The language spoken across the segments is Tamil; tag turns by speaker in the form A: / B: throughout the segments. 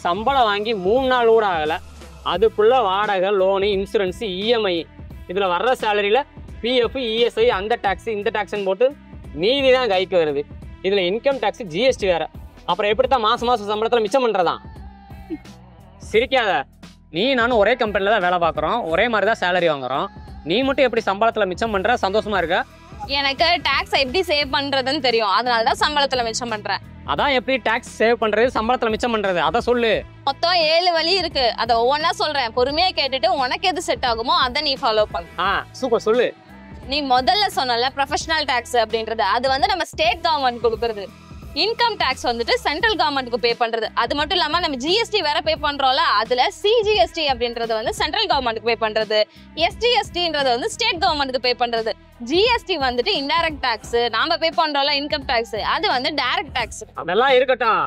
A: சம்பளம் வாங்கி 3 நாள் கூட ஆகலை, அதுக்குள்ள வாடகை, லோனு, இன்சூரன்ஸு, இஎம்ஐ, இதில் வர்ற சேலரியில் பிஎஃப், இஎஸ்ஐ, அந்த டேக்ஸு இந்த டேக்ஸ்ன்னு போட்டு மீதி தான் கைக்கு வருது. இதில் இன்கம் டேக்ஸு, ஜிஎஸ்டி வேறு. அப்புறம் எப்படித்தான் மாதம் சம்பளத்தில் மிச்சம் பண்ணுறதான்? சிரிக்காத. நீ நானும் ஒரே கம்பெனியில் தான் வேலை பார்க்குறோம், ஒரே மாதிரி தான் சேலரி வாங்குறோம். நீ மட்டும் எப்படி சம்பளத்தில் மிச்சம் பண்ணுற, சந்தோஷமா இருக்க?
B: எனக்கு டாக்ஸ் எப்படி சேவ் பண்றதுன்னு தெரியும், அதனால தான் சம்பளத்துல மிச்சம் பண்றேன்.
A: அதான் எப்படி டாக்ஸ் சேவ் பண்ணுறது, சம்பளத்தில் மிச்சம் பண்ணுறது, அதை சொல்லு.
B: மொத்தம் 7 வழி இருக்கு, அதை ஒவ்வொன்றா சொல்றேன். பொறுமையா கேட்டுட்டு உனக்கு எது செட் ஆகுமோ அதை நீ ஃபாலோ பண்ணு.
A: சூப்பர், சொல்லு.
B: நீ முதல்ல சொன்னல ப்ரொஃபஷனல் டாக்ஸ் அப்படின்றது, அது வந்து நம்ம ஸ்டேட் கவர்மெண்ட் கொடுக்குறது. இன்கம் டாக்ஸ் வந்துட்டு சென்ட்ரல் கவர்மெண்ட்க்கு பே பண்றது. அது மட்டும் இல்லாம நம்ம ஜிஎஸ்டி வேற பே பண்றோம்ல, அதுல சிஜிஎஸ்டி அப்படின்றது வந்து சென்ட்ரல் கவர்மெண்ட்க்கு பே பண்றது, எஸ்டிஎஸ்டின்றது வந்து ஸ்டேட் கவர்மெண்ட்க்கு பே பண்றது. ஜிஎஸ்டி வந்துட்டு இன்டைரக்ட் டாக்ஸ், நாம பே பண்றோம்ல இன்கம் டாக்ஸ், அது வந்து டைரக்ட் டாக்ஸ்.
A: அதெல்லாம் இருக்கட்டும்,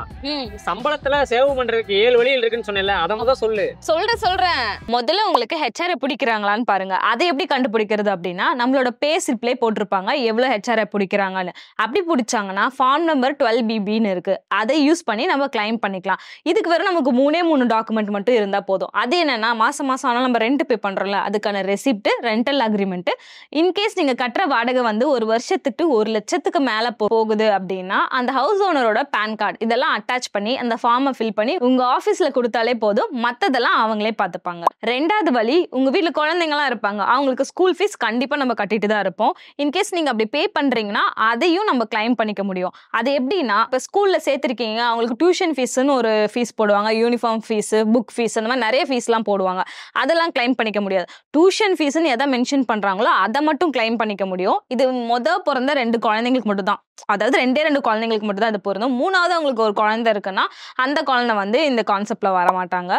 A: சம்பளத்துல சேவ் பண்றதுக்கு 7 வழிகள் இருக்குன்னு சொன்னேன்ல, அதை முதல்ல சொல்லு.
B: சொல்றேன். முதல்ல உங்களுக்கு ஹெச்ஆர் பிடிக்கிறாங்களான்னு பாருங்க. அதை எப்படி கண்டுபிடிக்கிறது அப்படின்னா, நம்மளோட பே ஸ்லிப்லயே போட்டிருப்பாங்க எவ்வளவு ஹெச்ஆர் பிடிக்கிறாங்கன்னு. அப்படி பிடிச்சாங்கன்னா ஃபார்ம் நம்பர் 12BBன்னு இருக்கு, அதை யூஸ் பண்ணி நம்ம கிளைம் பண்ணிக்கலாம். இதுக்கு வேற நமக்கு 3 டாக்குமெண்ட் மட்டும் இருந்தா போதும். அது என்னன்னா, மாசம் ஆனால் நம்ம ரெண்ட் பே பண்றோம்ல, அதுக்கான ரெசிப்ட், ரெண்டல் அக்ரிமெண்ட். இன்கேஸ் நீங்க கட்டுற வாடகை வந்து 1 வருஷத்துக்கு 1 லட்சத்துக்கு மேல போகுது அப்படின்னா, அந்த ஹவுஸ் ஓனரோட பேன் கார்டு இதெல்லாம் அட்டாச் பண்ணி அந்த ஃபார்மை ஃபில் பண்ணி உங்க ஆபீஸ்ல கொடுத்தாலே போதும், மத்ததெல்லாம் அவங்களே பார்த்துப்பாங்க. 2வது வழி, உங்க வீட்டுல குழந்தைங்கலாம் இருப்பாங்க, அவங்களுக்கு ஸ்கூல் ஃபீஸ் கண்டிப்பா நம்ம கட்டிட்டு தான் இருப்போம். இன்கேஸ் நீங்க அப்படி பே பண்றீங்கன்னா அதையும் நம்ம கிளைம் பண்ணிக்க முடியும். அது எப்படின்னா, இப்ப ஸ்கூல்ல சேர்த்திருக்கீங்க, அவங்களுக்கு டியூஷன் ஃபீஸ்ன்னு ஒரு ஃபீஸ் போடுவாங்க, யூனிஃபார்ம் ஃபீஸ், புக் ஃபீஸ், அந்த மாதிரி நிறைய ஃபீஸ்லாம் போடுவாங்க. அதெல்லாம் கிளைம் பண்ணிக்க முடியாது. டியூஷன் ஃபீஸ்ன்னு எதை மென்ஷன் பண்றாங்களோ அதை மட்டும் கிளைம் பண்ணிக்க முடியும். இது பிறந்த 2 குழந்தைங்களுக்கு மட்டும் தான், அதாவது 2 குழந்தைங்களுக்கு மட்டும் தான் இது பொருந்தும். 3வது அவங்களுக்கு ஒரு குழந்தை இருக்குன்னா அந்த குழந்தை வந்து இந்த கான்செப்ட்ல வர மாட்டாங்க.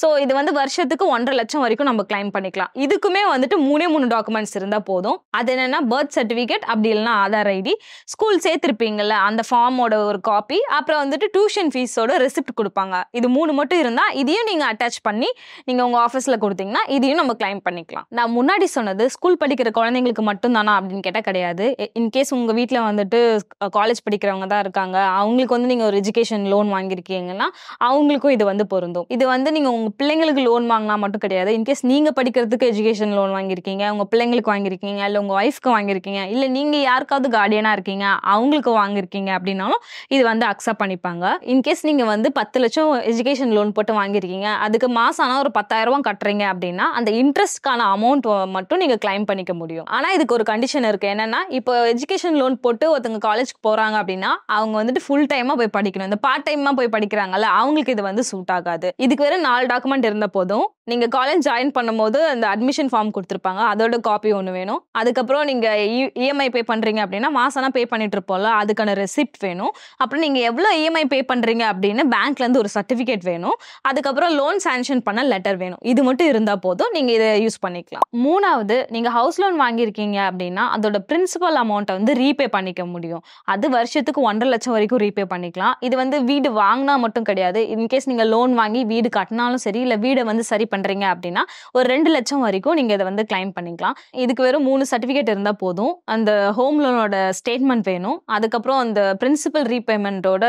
B: ஸோ இது வந்து வருஷத்துக்கு 1.5 லட்சம் வரைக்கும் நம்ம கிளைம் பண்ணிக்கலாம். இதுக்குமே வந்துட்டு 3 டாக்குமெண்ட்ஸ் இருந்தா போதும். அது என்னன்னா, பர்த் சர்டிபிகேட், அப்படி இல்லைன்னா ஆதார் ஐடி, ஸ்கூல் சேர்த்திருப்பீங்கல்ல அந்த ஃபார்மோட ஒரு காப்பி, அப்புறம் வந்துட்டு டியூஷன் ஃபீஸோட ரெசிப்ட் கொடுப்பாங்க. இது 3 மட்டும் இருந்தா இதையும் நீங்க அட்டாச் பண்ணி நீங்க உங்க ஆஃபீஸ்ல கொடுத்தீங்கன்னா இதையும் நம்ம கிளைம் பண்ணிக்கலாம். நான் முன்னாடி சொன்னது ஸ்கூல் படிக்கிற குழந்தைங்களுக்கு மட்டும் தானா அப்படின்னு கேட்டால் கிடையாது. இன்கேஸ் உங்க வீட்டில் வந்துட்டு காலேஜ் படிக்கிறவங்க தான் இருக்காங்க, அவங்களுக்கு வந்து நீங்க ஒரு எஜுகேஷன் லோன் வாங்கியிருக்கீங்கன்னா அவங்களுக்கும் இது வந்து பொருந்தும். இது வந்து நீங்க உங்க பிள்ளைங்களுக்கு லோன் வாங்கினா மட்டும் கிடையாது. இன்கேஸ் நீங்க படிக்கிறதுக்கு எஜுகேஷன் லோன் வாங்கியிருக்கீங்க, உங்க பிள்ளைங்களுக்கு வாங்கியிருக்கீங்க, இல்லை உங்க ஒய்ஃப்க்கு வாங்கியிருக்கீங்க, இல்லை நீங்க யாருக்காவது கார்டியனா இருக்கீங்க அவங்களுக்கு வாங்கியிருக்கீங்க அப்படின்னாலும் இது வந்து அக்செப்ட் பண்ணிப்பாங்க. இன்கேஸ் நீங்க வந்து 10 லட்சம் எஜுகேஷன் லோன் போட்டு வாங்கியிருக்கீங்க, அதுக்கு மாசம் ஆனால் ஒரு 10,000 ரூபாய் கட்டுறீங்க அப்படின்னா அந்த இன்ட்ரெஸ்ட்கான அமௌண்ட் மட்டும் நீங்க கிளைம் பண்ணிக்க முடியும். ஆனா இதுக்கு ஒரு கண்டிஷன் இருக்கு. என்னன்னா, இப்போ எஜுகேஷன் லோன் போட்டு ஒருத்தங்க காலேஜ்க்கு போறாங்க அப்படின்னா அவங்க வந்துட்டு ஃபுல் டைமா போய் படிக்கணும். இந்த பார்ட் டைமா போய் படிக்கிறாங்கல்ல, அவங்களுக்கு இது வந்து சூட் ஆகாது. இதுக்கு வேற 4 டாக்குமெண்ட் இருந்த போதும். நீங்க காலேஜ் ஜாயின் பண்ணும்போது அந்த அட்மிஷன் ஃபார்ம் கொடுத்துருப்பாங்க, அதோட காப்பி ஒன்று வேணும். அதுக்கப்புறம் நீங்க இஎம்ஐ பே பண்றீங்க அப்படின்னா மாசம்னா பே பண்ணிட்டு இருப்போம்ல, அதுக்கான ரெசிப்ட் வேணும். அப்புறம் நீங்க எவ்வளவு இஎம்ஐ பே பண்றீங்க அப்படின்னு பேங்க்ல இருந்து ஒரு சர்டிபிகேட் வேணும். அதுக்கப்புறம் லோன் சாங்ஷன் பண்ண லெட்டர் வேணும். இது மட்டும் இருந்தா போதும், நீங்க இதை யூஸ் பண்ணிக்கலாம். 3வது, நீங்க ஹவுஸ் லோன் வாங்கியிருக்கீங்க அப்படின்னா அதோட பிரின்சிபல் அமௌண்ட்டை வந்து ரீபே பண்ணிக்க முடியும். அது வருஷத்துக்கு 1.5 லட்சம் வரைக்கும் ரீபே பண்ணிக்கலாம். இது வந்து வீடு வாங்கினா மட்டும் கிடையாது. இன்கேஸ் நீங்க லோன் வாங்கி வீடு கட்டினாலும் சரி, இல்லை வீடை வந்து சரி பண்றீங்க அப்படின்னா ஒரு 2 லட்சம் வரைக்கும் நீங்க இதை வந்து கிளைம் பண்ணிக்கலாம். இதுக்கு வெறும் 3 சர்டிபிகேட் இருந்தா போதும். அந்த ஹோம் லோனோட ஸ்டேட்மெண்ட் வேணும், அதுக்கப்புறம் அந்த பிரின்சிபல் ரீபேமெண்டோட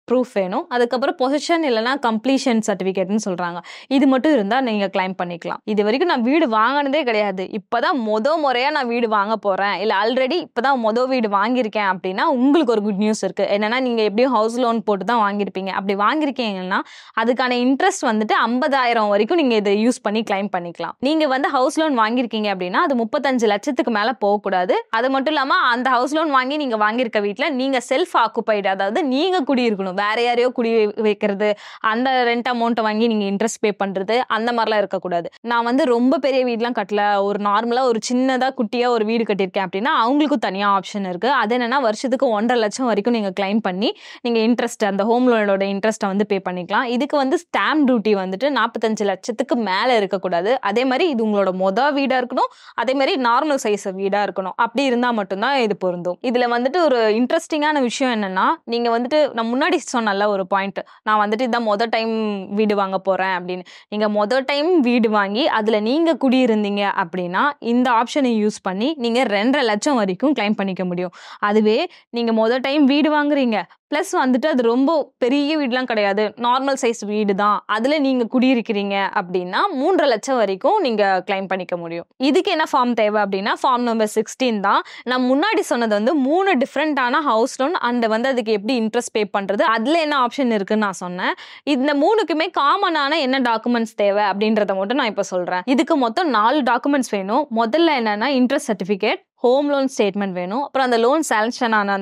B: ப்ரூஃப் வேணும், அதுக்கப்புறம் பொசிஷன் இல்லைனா கம்ப்ளீஷன் சர்டிஃபிகேட்னு சொல்கிறாங்க. இது மட்டும் இருந்தால் நீங்கள் கிளைம் பண்ணிக்கலாம். இது வரைக்கும் நான் வீடு வாங்கினதே கிடையாது, இப்போ தான் முறையாக நான் வீடு வாங்க போகிறேன், இல்லை ஆல்ரெடி இப்போ தான் வீடு வாங்கியிருக்கேன் அப்படின்னா உங்களுக்கு ஒரு குட் நியூஸ் இருக்குது. என்னென்னா, நீங்கள் எப்படியும் ஹவுஸ் லோன் போட்டு தான் வாங்கியிருப்பீங்க. அப்படி வாங்கியிருக்கீங்கன்னா அதுக்கான இன்ட்ரெஸ்ட் வந்துட்டு 50,000 வரைக்கும் நீங்கள் இதை யூஸ் பண்ணி கிளைம் பண்ணிக்கலாம். நீங்கள் வந்து ஹவுஸ் லோன் வாங்கியிருக்கீங்க அப்படின்னா அது 35 லட்சத்துக்கு மேலே போகக்கூடாது. அது மட்டும் இல்லாமல் அந்த ஹவுஸ் லோன் வாங்கி நீங்கள் வாங்கியிருக்க வீட்டில் நீங்கள் செல்ஃப் ஆக்குபைடு, அதாவது நீங்கள் குடியிருக்கணும், வேற யாரையோ குடி வைக்கிறது, அந்த ரெண்ட் அமௌண்ட்டை வாங்கி நீங்க இன்ட்ரெஸ்ட் பே பண்றது, அந்த மாதிரிலாம் இருக்கக்கூடாது. நான் வந்து ரொம்ப பெரிய வீடுலாம் கட்டல, ஒரு நார்மலா ஒரு சின்னதா குட்டியா ஒரு வீடு கட்டியிருக்கேன் அப்படின்னா அவங்களுக்கும் தனியாக ஆப்ஷன் இருக்கு. அது என்னன்னா, வருஷத்துக்கு 1.5 லட்சம் வரைக்கும் நீங்க கிளைம் பண்ணி நீங்க இன்ட்ரெஸ்ட், அந்த ஹோம் லோனோட இன்ட்ரெஸ்ட்டை வந்து பே பண்ணிக்கலாம். இதுக்கு வந்து ஸ்டாம்ப் டியூட்டி வந்துட்டு 45 லட்சத்துக்கு மேல இருக்கக்கூடாது. அதே மாதிரி இது உங்களோட வீடா இருக்கணும், அதே மாதிரி நார்மல் சைஸ் வீடா இருக்கணும். அப்படி இருந்தா மட்டும்தான் இது பொருந்தும். இதுல வந்துட்டு ஒரு இன்ட்ரெஸ்டிங்கான விஷயம் என்னன்னா, நீங்க வந்துட்டு நான் முன்னாடி சொன்னல ஒரு பாயிண்ட், நான் வந்துட்டு இதான் மொதல் டைம் வீடு வாங்க போறேன் அப்படின்னு. நீங்க மொதல் டைம் வீடு வாங்கி அதுல நீங்க குடியிருந்தீங்க அப்படின்னா இந்த ஆப்ஷனை யூஸ் பண்ணி நீங்க 2.5 லட்சம் வரைக்கும் கிளைம் பண்ணிக்க முடியும். அதுவே நீங்க மொதல் டைம் வீடு வாங்குறீங்க பிளஸ் வந்துட்டு அது ரொம்ப பெரிய வீடுலாம் கிடையாது, நார்மல் சைஸ் வீடு தான், அதுல நீங்க குடியிருக்கிறீங்க அப்படின்னா 3.5 லட்சம் வரைக்கும் நீங்க கிளைம் பண்ணிக்க முடியும். இதுக்கு என்ன ஃபார்ம் தேவை அப்படின்னா ஃபார்ம் நம்பர் 16 தான். நான் முன்னாடி சொன்னது வந்து 3 டிஃப்ரெண்டான ஹவுஸ் லோன் அண்ட் வந்து அதுக்கு எப்படி இன்ட்ரெஸ்ட் பே பண்றது, அதுல என்ன ஆப்ஷன் இருக்குன்னு நான் சொன்னேன். இந்த 3க்குமே காமனான என்ன டாக்குமெண்ட்ஸ் தேவை அப்படின்றத மட்டும் நான் இப்ப சொல்றேன். இதுக்கு மொத்தம் 4 டாக்குமெண்ட்ஸ் வேணும். முதல்ல என்னன்னா interest certificate, home loan statement வேணும், அப்புறம் அந்த லோன் சாங்ஷன் ஆன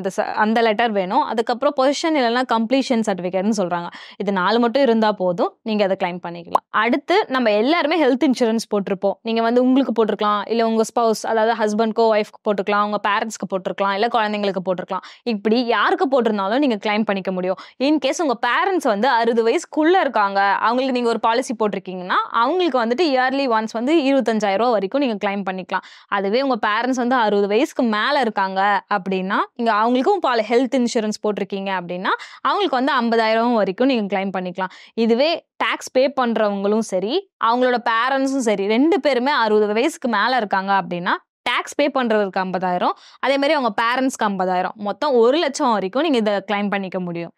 B: அந்த லெட்டர் வேணும், அதுக்கப்புறம் பொசிஷன் இல்லைன்னா கம்ப்ளீஷன் சர்டிஃபிகேட்னு சொல்றாங்க. இது 4 மட்டும் இருந்தா போதும், நீங்க அதை கிளைம் பண்ணிக்கலாம். அடுத்து நம்ம எல்லாருமே ஹெல்த் இன்சூரன்ஸ் போட்டிருப்போம். நீங்க வந்து உங்களுக்கு போட்டிருக்கலாம், இல்ல உங்க ஸ்பௌஸ் அதாவது ஹஸ்பண்ட்க்கோ ஒய்ஃப்க்கு போட்டுக்கலாம், உங்க பேரண்ட்ஸ்க்கு போட்டிருக்கலாம், இல்ல குழந்தைங்களுக்கு போட்டிருக்கலாம். இப்படி யாருக்கு போட்டிருந்தாலும் நீங்க கிளைம் பண்ணிக்க முடியும். இன்கேஸ் உங்க பேரண்ட்ஸ் வந்து 60 வயசுக்குள்ள இருக்காங்க, அவங்களுக்கு நீங்க ஒரு பாலிசி போட்டிருக்கீங்கன்னா அவங்களுக்கு வந்துட்டு இயர்லி ஒன்ஸ் வந்து 25,000 வரைக்கும் நீங்க கிளைம் பண்ணிக்கலாம். அதுவே உங்க பேரண்ட்ஸ் வந்து 60 வயசுக்கு மேல இருக்காங்க அப்படின்னா நீங்க அவங்களுக்கும் ஹெல்த் இன்சூரன்ஸ் போட்டிருக்கீங்க அப்படின்னா அவங்களுக்கு வந்து 50,000 வரைக்கும் நீங்க கிளைம் பண்ணிக்கலாம். இதுவே டாக்ஸ் பே பண்றவங்களும் சரி அவங்களோட பேரண்ட்ஸும் சரி 2 பேருமே 60 வயசுக்கு மேல இருக்காங்க அப்படின்னா டாக்ஸ் பே பண்றவருக்கு 50,000, அதே மாதிரி அவங்க பேரண்ட்ஸ்க்கு 50,000, மொத்தம் 1 லட்சம் வரைக்கும் நீங்க இதை கிளைம் பண்ணிக்க முடியும்.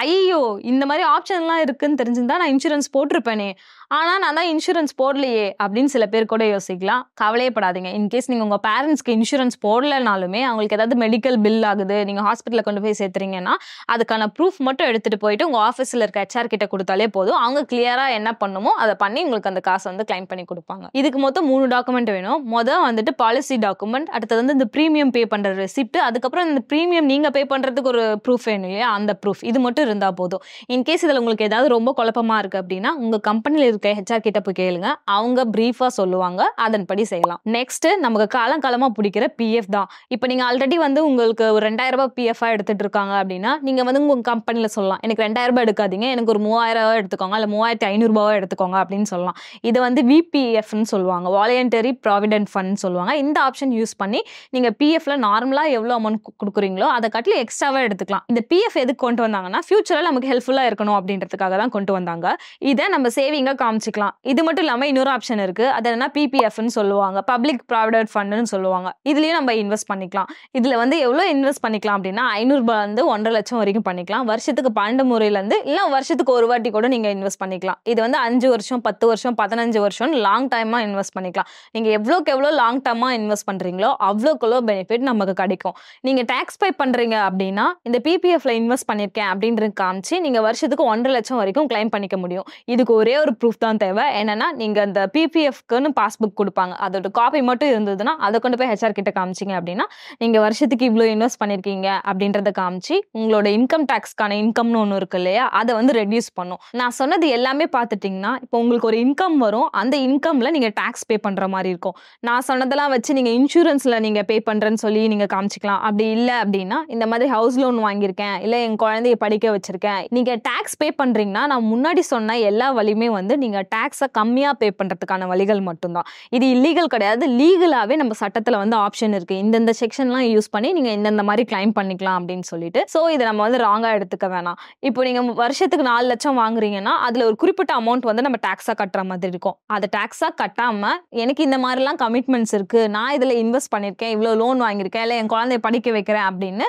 B: ஐயோ இந்த மாதிரி ஆப்ஷன்லாம் இருக்குன்னு தெரிஞ்சிருந்தா நான் இன்சூரன்ஸ் போட்டிருப்பேனே, ஆனா நான் தான் இன்சூரன்ஸ் போடலையே அப்படின்னு சில பேர் கூட யோசிக்கலாம். கவலையப்படாதீங்க. இன்கேஸ் நீங்க உங்க பேரண்ட்ஸ்க்கு இன்சூரன்ஸ் போடலனாலுமே அவங்களுக்கு ஏதாவது மெடிக்கல் பில் ஆகுது, நீங்க ஹாஸ்பிட்டலில் கொண்டு போய் சேர்த்துறீங்கன்னா அதுக்கான ப்ரூஃப் மட்டும் எடுத்துட்டு போயிட்டு உங்க ஆஃபீஸில் இருக்க HR கிட்ட கொடுத்தாலே போதும். அவங்க கிளியரா என்ன பண்ணுமோ அதை பண்ணி உங்களுக்கு அந்த காசை வந்து கிளைம் பண்ணி கொடுப்பாங்க. இதுக்கு மொத்தம் 3 டாக்குமெண்ட் வேணும். மொதல் வந்துட்டு பாலிசி டாக்குமெண்ட், அடுத்தது வந்து இந்த ப்ரீமியம் பே பண்ற ரெசிப்ட், அதுக்கப்புறம் இந்த ப்ரீமியம் நீங்க பே பண்றதுக்கு ஒரு ப்ரூஃப் வேணும் இல்லையா, அந்த ப்ரூஃப். இது மட்டும் இருந்தா போதும். இன்கேஸ் இதுல உங்களுக்கு ஏதாவது ரொம்ப குழப்பமா இருக்கு அப்படின்னா உங்க கம்பெனில இருக்க HR கிட்ட போய் கேளுங்க, அவங்க பிரீஃபா சொல்லுவாங்க, அதன்படி செய்யலாம். நெக்ஸ்ட் நமக்கு காலங்காலமா பிடிக்கிற PF தான். இப்போ நீங்க ஆல்ரெடி வந்து உங்களுக்கு ஒரு 2,000 ரூபாய் PF எடுத்துட்டு இருக்காங்க அப்படின்னா நீங்க வந்து உங்க கம்பெனில சொல்லலாம், எனக்கு 2,000 ரூபாய் எடுக்காதீங்க, எனக்கு ஒரு 3,000 ரூபாய் எடுத்துக்கோங்க, இல்ல 3,500 ரூபாய் எடுத்துக்கோங்க அப்படின்னு சொல்லலாம். இது வந்து VPFன்னு சொல்லுவாங்க, வாலண்டரி ப்ராவிடென்ட் ஃபண்ட் சொல்லுவாங்க. இந்த ஆப்ஷன் யூஸ் பண்ணி நீங்க PFல நார்மலா எவ்வளவு அமௌண்ட் கொடுக்குறீங்களோ அதை காட்டில எக்ஸ்ட்ராவா எடுத்துக்கலாம். இந்த PF எதுக்கு கொண்டு வந்தாங்கன்னா ஃபியூச்சர்ல நமக்கு ஹெல்ப்ஃபுல்லா இருக்கணும் அப்படின்றதுக்காக தான் கொண்டு வந்தாங்க. இதை நம்ம சேவிங்கா காமிச்சிக்கலாம். இது மட்டும் இல்லாம இன்னொரு ஆப்ஷன் இருக்கு, அது என்ன PPFன்னு சொல்லுவாங்க, பப்ளிக் ப்ராவிடென்ட் ஃபண்ட்னு சொல்லுவாங்க. இதுலயும் நம்ம இன்வெஸ்ட் பண்ணிக்கலாம். இதுல வந்து எவ்வளவு இன்வெஸ்ட் பண்ணிக்கலாம் அப்படின்னா 500 ரூபாய் வந்து 1.5 லட்சம் வரைக்கும் பண்ணிக்கலாம். வருஷத்துக்கு 12 முறையில இருந்து இல்ல வருஷத்துக்கு ஒரு வாட்டி கூட நீங்க இன்வெஸ்ட் பண்ணிக்கலாம். இது வந்து 5 வருஷம் 10 வருஷம் 15 வருஷம் லாங் டைமா இன்வெஸ்ட் பண்ணிக்கலாம். நீங்க எவ்வளவுக்கு எவ்வளவு லாங் டைமா இன்வெஸ்ட் பண்றீங்களோ அவ்வளவுக்கு எவ்வளவு பெனிஃபிட் நமக்கு கிடைக்கும். நீங்க டாக்ஸ் பே பண்றீங்க அப்படின்னா இந்த PPFல இன்வெஸ்ட் பண்ணிருக்கேன் அப்படின்றது காமிச்சு நீங்க வருஷத்துக்கு 1.5 லட்சம் வரைக்கும் கிளைம் பண்ணிக்க முடியும். இதுக்கு ஒரே ஒரு ப்ரூஃப் தான் தேவை. என்னன்னா நீங்க அந்த PPFக்குன்னு பாஸ்புக் கொடுப்பாங்க, அதோட காப்பி மட்டும் இருந்ததுன்னா அதை கொண்டு போய் HR கிட்ட காமிச்சிங்க அப்படின்னா நீங்க வருஷத்துக்கு இவ்வளோ இன்வெஸ்ட் பண்ணிருக்கீங்க அப்படின்றத காமிச்சு உங்களோட இன்கம் டாக்ஸ்க்கான இன்கம்னு ஒன்று இருக்கு இல்லையா, அதை வந்து ரெடியூஸ் பண்ணும். நான் சொன்னது எல்லாமே பார்த்துட்டீங்கன்னா இப்போ உங்களுக்கு ஒரு இன்கம் வரும், அந்த இன்கம்ல நீங்க டாக்ஸ் பே பண்ற மாதிரி இருக்கும். நான் சொன்னதெல்லாம் வச்சு நீங்க இன்சூரன்ஸ்ல நீங்க பே பண்றேன்னு சொல்லி நீங்க காமிச்சிக்கலாம். அப்படி இல்லை அப்படின்னா இந்த மாதிரி ஹவுஸ் லோன் வாங்கியிருக்கேன், இல்லை என் குழந்தைய படிக்க வச்சிருக்கேன், நீங்க டாக்ஸ் பே பண்றீங்கன்னா நான் முன்னாடி சொன்ன எல்லா வழியுமே வந்து நீங்க டாக்ஸை கம்மியா பே பண்றதுக்கான வழிகள் மட்டும்தான். இது இல்லீகல் கிடையாது, லீகலாவே நம்ம சட்டத்துல வந்து ஆப்ஷன் இருக்கு, இந்தந்த செக்ஷன்லாம் யூஸ் பண்ணி நீங்க இந்த மாதிரி கிளைம் பண்ணிக்கலாம் அப்படின்னு சொல்லிட்டு. சோ இதை நம்ம வந்து ராங்கா எடுத்துக்க வேணாம். இப்போ நீங்க வருஷத்துக்கு 4 லட்சம் வாங்குறீங்கன்னா அதுல ஒரு குறிப்பிட்ட அமௌண்ட் வந்து நம்ம டாக்ஸா கட்டுற மாதிரி இருக்கும். அதை டாக்ஸா கட்டாம எனக்கு இந்த மாதிரிலாம் கமிட்மெண்ட்ஸ் இருக்கு, நான் இதுல இன்வெஸ்ட் பண்ணிருக்கேன், இவ்வளவு லோன் வாங்கியிருக்கேன், இல்லை என் குழந்தைய படிக்க வைக்கிறேன் அப்படின்னு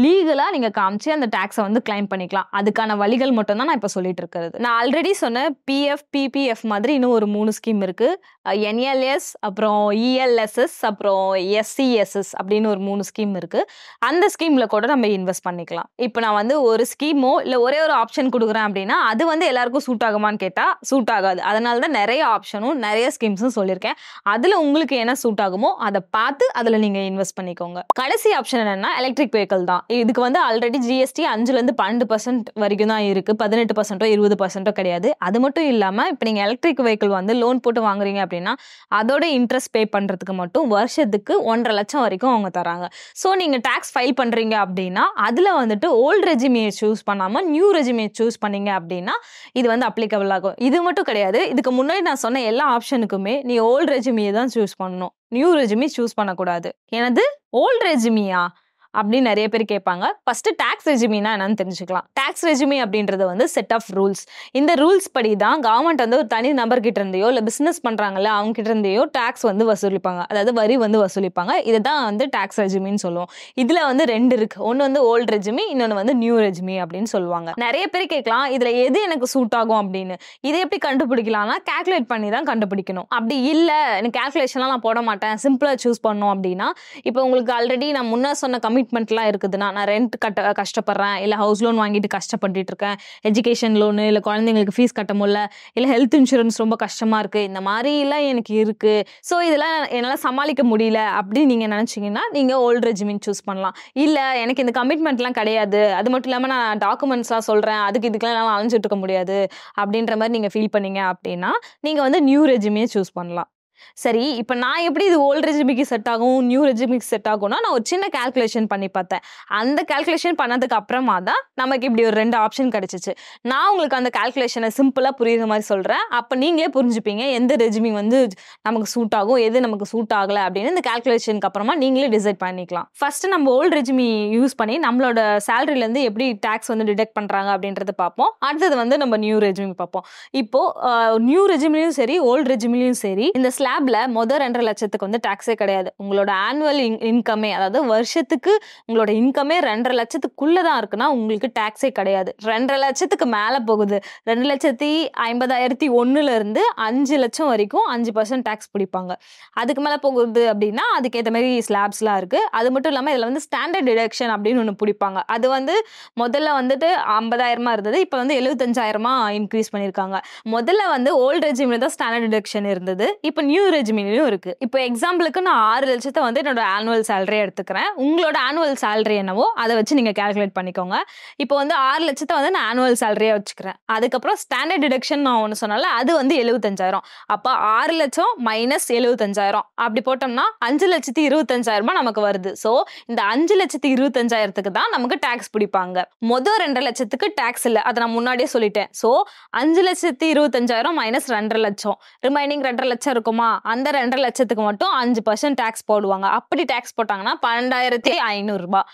B: லீகலா நீங்க காமிச்சு அந்த டாக்ஸை வந்து கிளைம் பண்ணிக்கலாம். அதுக்கான வழிகள் மட்டும் தான் நான் இப்ப சொல்லிட்டு இருக்கிறது. நான் ஆல்ரெடி சொன்ன PF PPF மாதிரி இன்னும் ஒரு 3 ஸ்கீம் இருக்கு. NLS, அப்புறம் ELSS, அப்புறம் SCSS அப்படின்னு ஒரு 3 ஸ்கீம் இருக்கு. அந்த ஸ்கீம்ல கூட நம்ம இன்வெஸ்ட் பண்ணிக்கலாம். இப்போ நான் வந்து ஒரு ஸ்கீமோ இல்ல ஒரே ஒரு ஆப்ஷன் கொடுக்குறேன் அப்படின்னா அது வந்து எல்லாருக்கும் சூட் ஆகுமான்னு கேட்டா சூட் ஆகாது. அதனால தான் நிறைய ஆப்ஷனும் நிறைய ஸ்கீம்ஸும் சொல்லியிருக்கேன். அதுல உங்களுக்கு என்ன சூட் ஆகுமோ அதை பார்த்து அதுல நீங்க இன்வெஸ்ட் பண்ணிக்கோங்க. கடைசி ஆப்ஷன் என்னன்னா எலக்ட்ரிக் வெஹிக்கிள் தான். இதுக்கு வந்து ஆல்ரெடி GST 5% 12% வரைக்கும் தான் இருக்கு, 18% 20% கிடையாது. அது மட்டும் இல்லாம இப்போ நீங்க எலக்ட்ரிக் வெஹிக்கிள் வந்து லோன் போட்டு வாங்குறீங்க அப்படின்னா அதோட இன்ட்ரெஸ்ட் பே பண்றதுக்கு மட்டும் வருஷத்துக்கு 1.5 லட்சம் வரைக்கும் அவங்க தராங்க. ஸோ நீங்க டாக்ஸ் ஃபைல் பண்றீங்க அப்படின்னா அதுல வந்துட்டு ஓல்டு ரெஜிமியை சூஸ் பண்ணாம நியூ ரெஜிமியை சூஸ் பண்ணீங்க அப்படின்னா இது வந்து அப்ளிகபிள் ஆகும். இது மட்டும் கிடையாது, இதுக்கு முன்னாடி நான் சொன்ன எல்லா ஆப்ஷனுக்குமே நீ ஓல்டு ரெஜிமியை தான் சூஸ் பண்ணணும், நியூ ரெஜிமி சூஸ் பண்ணக்கூடாது. எனது ஓல்டு ரெஜிமியா? அப்படின்னு நிறைய பேர் கேட்பாங்க. ஃபர்ஸ்ட் டாக்ஸ் ரெஜிமினா என்னன்னு தெரிஞ்சுக்கலாம். டாக்ஸ் ரெஜிமி அப்படின்றது வந்து செட் ஆஃப் ரூல்ஸ். இந்த ரூல்ஸ் படி தான் கவர்மெண்ட் வந்து ஒரு தனி நபர்கிட்ட இருந்தையோ இல்லை பிசினஸ் பண்றாங்கல்ல அவங்க கிட்ட இருந்தையோ டாக்ஸ் வந்து வசூலிப்பாங்க, அதாவது வரி வந்து வசூலிப்பாங்க. இதுதான் வந்து டாக்ஸ் ரெஜிமின்னு சொல்லுவோம். இதுல வந்து ரெண்டு இருக்கு, ஒன்னு வந்து ஓல்டு ரெஜிமி, இன்னொன்னு வந்து நியூ ரெஜிமி அப்படின்னு சொல்லுவாங்க. நிறைய பேர் கேட்கலாம் இதுல எது எனக்கு சூட் ஆகும் அப்படின்னு. இதை எப்படி கண்டுபிடிக்கலாம்னா கால்குலேட் பண்ணி தான் கண்டுபிடிக்கணும். அப்படி இல்ல எனக்கு கால்குலேஷன்லாம் நான் போட மாட்டேன், சிம்பிளா சூஸ் பண்ணணும் அப்படின்னா, இப்போ உங்களுக்கு ஆல்ரெடி நான் முன்ன சொன்ன கமிட்மெண்ட்லாம் இருக்குதுன்னா, நான் ரெண்ட் கட்ட கஷ்டப்படுறேன், இல்ல ஹவுஸ் லோன் வாங்கிட்டு கஷ்டப்பட்டுட்டு இருக்கேன், எஜுகேஷன் லோனு, இல்ல குழந்தைங்களுக்கு ஃபீஸ் கட்ட முடியல, இல்ல ஹெல்த் இன்சூரன்ஸ் ரொம்ப கஷ்டமா இருக்கு, இந்த மாதிரி எல்லாம் எனக்கு இருக்கு, ஸோ இதெல்லாம் என்னால் சமாளிக்க முடியல அப்படின்னு நீங்க நினைச்சீங்கன்னா நீங்க ஓல்டு ரெஜிமின் சூஸ் பண்ணலாம். இல்ல எனக்கு இந்த கமிட்மெண்ட்லாம் கிடையாது, அது மட்டும் இல்லாம நான் டாக்குமெண்ட்ஸ்லாம் சொல்றேன், அதுக்கெல்லாம் என்னால் அலைஞ்சிட்டு இருக்க முடியாது அப்படின்ற மாதிரி நீங்க ஃபீல் பண்ணீங்க அப்படின்னா நீங்க வந்து நியூ ரெஜிமியை சூஸ் பண்ணலாம். சரி, இப்போ நான் எப்படி இது ஓல்டு ரெஜிமிக்கு செட் ஆகும் நியூ ரெஜிமிக்கு செட் ஆகும்னா நான் ஒரு சின்ன கால்குலேஷன் பண்ணி பார்த்தேன். அந்த கால்குலேஷன் பண்ணதுக்கு அப்புறமா தான் நமக்கு இப்படி ஒரு 2 ஆப்ஷன் கிடைச்சிச்சு. நான் உங்களுக்கு அந்த கால்குலேஷனை சிம்பிளா புரியுற மாதிரி சொல்றேன், அப்ப நீங்களே புரிஞ்சுப்பீங்க எந்த ரெஜிமி வந்து நமக்கு சூட் ஆகும், எது நமக்கு சூட் ஆகல அப்படின்னு. இந்த கால்குலேஷனுக்கு அப்புறமா நீங்களே டிசைட் பண்ணிக்கலாம். ஃபர்ஸ்ட் நம்ம ஓல்டு ரெஜிமி யூஸ் பண்ணி நம்மளோட சேலரில இருந்து எப்படி டாக்ஸ் வந்து டிடெக்ட் பண்றாங்க அப்படின்றத பார்ப்போம். அடுத்தது வந்து நம்ம நியூ ரெஜிமி பார்ப்போம். இப்போ நியூ ரெஜிமிலையும் சரி ஓல்டு ரெஜிமிலையும் சரி இந்த ஸ்லாப்ல முதல் 2.5 லட்சத்துக்கு வந்து டாக்ஸே கிடையாது. உங்களோட ஆனுவல் இன்கமே, அதாவது வருஷத்துக்கு உங்களோட இன்கமே 2.5 லட்சத்துக்குள்ளதான் இருக்குன்னா உங்களுக்கு டாக்ஸே கிடையாது. 2.5 லட்சத்துக்கு மேல போகுது, 2,50,001 இருந்து 5 லட்சம் வரைக்கும் 5% டாக்ஸ் பிடிப்பாங்க. அதுக்கு மேல போகுது அப்படின்னா அதுக்கேற்ற மாதிரி ஸ்லாப்ஸ்லாம் இருக்கு. அது மட்டும் இல்லாம இதுல வந்து ஸ்டாண்டர்ட் டிடக்ஷன் அப்படின்னு ஒன்று பிடிப்பாங்க. அது வந்து முதல்ல வந்துட்டு 50,000 இருந்தது, இப்போ வந்து 75,000 இன்க்ரீஸ் பண்ணியிருக்காங்க. முதல்ல வந்து ஓல்டு ரெஜிமில தான் ஸ்டாண்டர்ட் டிடக்ஷன் இருந்தது, இப்போ நியூ ரெஜிமிலையும் இருக்கு. இப்போ எக்ஸாம்பிளுக்கு நான் 6 லட்சத்தை வந்து என்னோட ஆனுவல் சேலரி எடுத்துக்கிறேன். உங்களோட ஆனுவல் சேலரி என்னவோ அதை வச்சு நீங்க கால்குலேட் பண்ணிக்கோங்க. இப்போ வந்து 6 லட்சத்தை வந்து நான் ஆனுவல் சேலரியா வச்சுக்கிறேன். அதுக்கப்புறம் ஸ்டாண்டர்ட் டிடக்ஷன் நான் ஒன்று சொன்னால அது வந்து 75,000. அப்போ 6 லட்சம் மைனஸ் 75,000 அப்படி போட்டோம்னா 5,25,000 நமக்கு வருது. ஸோ இந்த 5,25,000 தான் நமக்கு டாக்ஸ் பிடிப்பாங்க. மொதல் 2.5 லட்சத்துக்கு டாக்ஸ் இல்லை, அதை நான் முன்னாடியே சொல்லிட்டேன். ஸோ 5,25,000 மைனஸ் 2.5 லட்சம், ரிமைனிங் 2.5 லட்சம் இருக்குமா, அந்த 2.5 லட்சத்துக்கு மட்டும் 5% டாக்ஸ் போடுவாங்க. அப்படி டாக்ஸ் போட்டாங்கன்னா 12,500 ரூபாய்.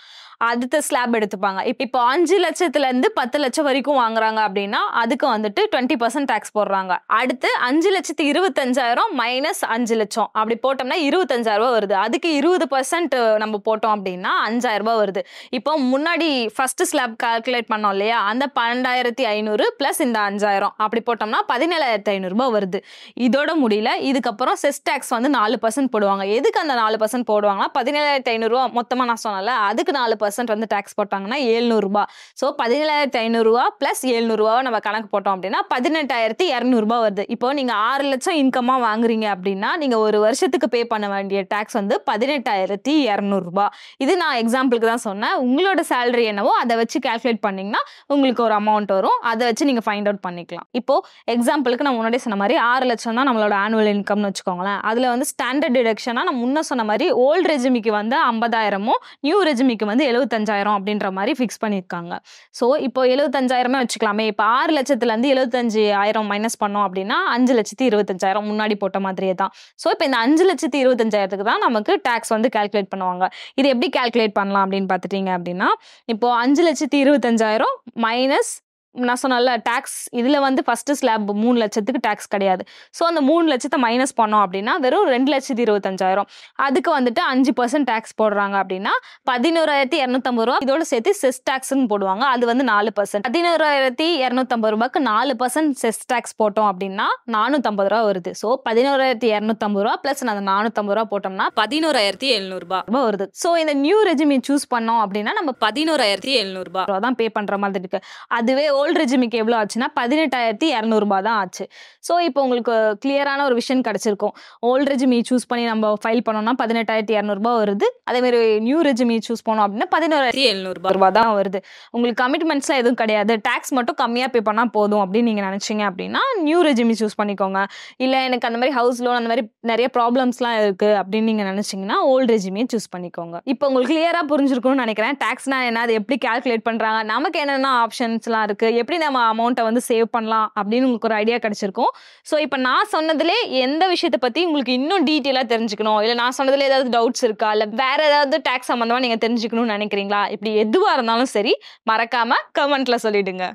B: அடுத்த ஸ்லாப் எடுத்துப்பாங்க. இப்போ 5 லட்சத்துல இருந்து 10 லட்சம் வரைக்கும் வாங்குறாங்க அப்படின்னா அதுக்கு வந்துட்டு 20% டாக்ஸ் போடுறாங்க. அடுத்து 5,25,000 மைனஸ் 5 லட்சம் அப்படி போட்டோம்னா 25,000 ரூபாய் வருது. அதுக்கு 20% நம்ம போட்டோம் அப்படின்னா 5,000 ரூபாய் வருது. இப்போ முன்னாடி ஃபர்ஸ்ட் ஸ்லாப் கால்குலேட் பண்ணோம் இல்லையா, அந்த 12,500 பிளஸ் இந்த 5,000 அப்படி போட்டோம்னா 17,500 ரூபாய் வருது. இதோட முடியல, இதுக்கப்புறம் செஸ் டாக்ஸ் வந்து 4% போடுவாங்க. எதுக்கு அந்த 4% போடுவாங்கன்னா 17,500 ரூபாய் மொத்தமா நான் சொன்னல, அதுக்கு 4% வந்து டாக்ஸ் போட்டாங்கன்னா 700 ரூபாய். ஸோ 17,500 ரூபாய் பிளஸ் 700 ரூபாவை நம்ம கணக்கு போட்டோம் அப்படின்னா 18,200 ரூபாய் வருது. இப்போ நீங்க 6 லட்சம் இன்கமா வாங்குறீங்க அப்படின்னா நீங்க ஒரு வருஷத்துக்கு பே பண்ண வேண்டிய டாக்ஸ் வந்து 18,200 ரூபாய். இது நான் எக்ஸாம்பிளுக்கு தான் சொன்னேன். உங்களோட சேலரி என்னவோ அதை வச்சு கால்குலேட் பண்ணீங்கன்னா உங்களுக்கு ஒரு அமௌண்ட் வரும், அதை வச்சு நீங்க ஃபைண்ட் அவுட் பண்ணிக்கலாம். இப்போ எக்ஸாம்பிளுக்கு நான் முன்னாடி சொன்ன மாதிரி 6 லட்சம் தான் நம்மளோட ஆனுவல் இன்கம்னு வச்சுக்கோங்களேன். அதுல வந்து ஸ்டாண்டர்ட் டிடக்ஷனா நான் முன்ன சொன்ன மாதிரி ஓல்டு ரெஜிமிக்கு வந்து 50,000 நியூ ரெஜிமிக்கு வந்து 75,000 அப்படின்ற மாதிரி ஃபிக்ஸ் பண்ணியிருக்காங்க. ஸோ இப்போ 75,000 வச்சுக்கலாமே. இப்போ 6 லட்சத்துல இருந்து 75,000 மைனஸ் பண்ணோம் அப்படின்னா 5,25,000 முன்னாடி போட்ட மாதிரியே தான். ஸோ இப்போ இந்த 5,25,000 தான் நமக்கு டாக்ஸ் வந்து கால்குலேட் பண்ணுவாங்க. இது எப்படி கால்குலேட் பண்ணலாம் அப்படின்னு பார்த்துட்டீங்க அப்படின்னா, இப்போ 5,25,000 மைனஸ் நான் சொன்னல டாக்ஸ், இதுல வந்து ஃபர்ஸ்ட் ஸ்லாப் 3 லட்சத்துக்கு டாக்ஸ் கிடையாது. ஸோ அந்த 3 லட்சத்தை மைனஸ் பண்ணோம் அப்படின்னா வெறும் 2,25,000. அதுக்கு வந்துட்டு 5% டாக்ஸ் போடுறாங்க அப்படின்னா 11,250 ரூபா. இதோட சேர்த்து செஸ் டாக்ஸ்ன்னு போடுவாங்க, அது வந்து 4%. 11,250 ரூபாய்க்கு 4% செஸ் டாக்ஸ் போட்டோம் அப்படின்னா 450 ரூபா வருது. ஸோ 11,250 ரூபா பிளஸ் அந்த 450 ரூபா போட்டோம்னா 11,700 ரூபாய் வருது. ஸோ இந்த நியூ ரெஜிமி சூஸ் பண்ணோம் அப்படின்னா நம்ம 11,700 ரூபாய் தான் பே பண்ற மாதிரி இருக்கு. அதுவே ஓல்டு ரெஜிமிக்கு எவ்வளோ ஆச்சுன்னா 18,200 ரூபாய் தான் ஆச்சு. ஸோ இப்போ உங்களுக்கு கிளியரான ஒரு விஷயம் கிடைச்சிருக்கும். ஓல்டு ரெஜிமி சூஸ் பண்ணி நம்ம ஃபைல் பண்ணோம்னா 18,200 ரூபாய் வருது. அதே மாதிரி நியூ ரெஜிமி சூஸ் பண்ணோம் அப்படின்னா 11,700 ரூபாய் தான் வருது. உங்களுக்கு கமிட்மெண்ட்ஸ்லாம் எதுவும் கிடையாது, டாக்ஸ் மட்டும் கம்மியாக பே பண்ணால் போதும் அப்படின்னு நீங்கள் நினச்சிங்க அப்படின்னா நியூ ரெஜிமி சூஸ் பண்ணிக்கோங்க. இல்லை எனக்கு அந்த மாதிரி ஹவுஸ் லோன் அந்த மாதிரி நிறைய ப்ராப்ளம்ஸ்லாம் இருக்குது அப்படின்னு நீங்கள் நினச்சிங்கன்னா ஓல்டு ரெஜிமியை சூஸ் பண்ணிக்கோங்க. இப்போ உங்களுக்கு கிளியராக புரிஞ்சிருக்கும்னு நினைக்கிறேன். டாக்ஸ்னா என்ன, அது எப்படி கால்குலேட் பண்ணுறாங்க, நமக்கு என்னென்ன ஆப்ஷன்ஸ்லாம் இருக்குது, எப்படி நம்ம அமௌண்ட்டை வந்து சேவ் பண்ணலாம் அப்படின்னு உங்களுக்கு ஒரு ஐடியா கிடைச்சிருக்கும். ஸோ இப்போ நான் சொன்னதுலே எந்த விஷயத்தை பற்றி உங்களுக்கு இன்னும் டீட்டெயிலாக தெரிஞ்சுக்கணும், இல்லை நான் சொன்னதுல ஏதாவது டவுட்ஸ் இருக்கா, இல்லை வேற ஏதாவது டேக்ஸ் சம்மந்தமாக நீங்கள் தெரிஞ்சுக்கணும்னு நினைக்கிறீங்களா, இப்படி எதுவாக இருந்தாலும் சரி மறக்காம கமெண்ட்ல சொல்லிடுங்க.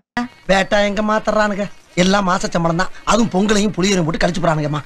C: பேட்டா எங்க மாத்துறானுங்க, எல்லாம் மாச சம்பளம் தான், அதுவும் பொங்கலையும் புளியரையும் போட்டு கழிச்சு போறானுங்கம்மா.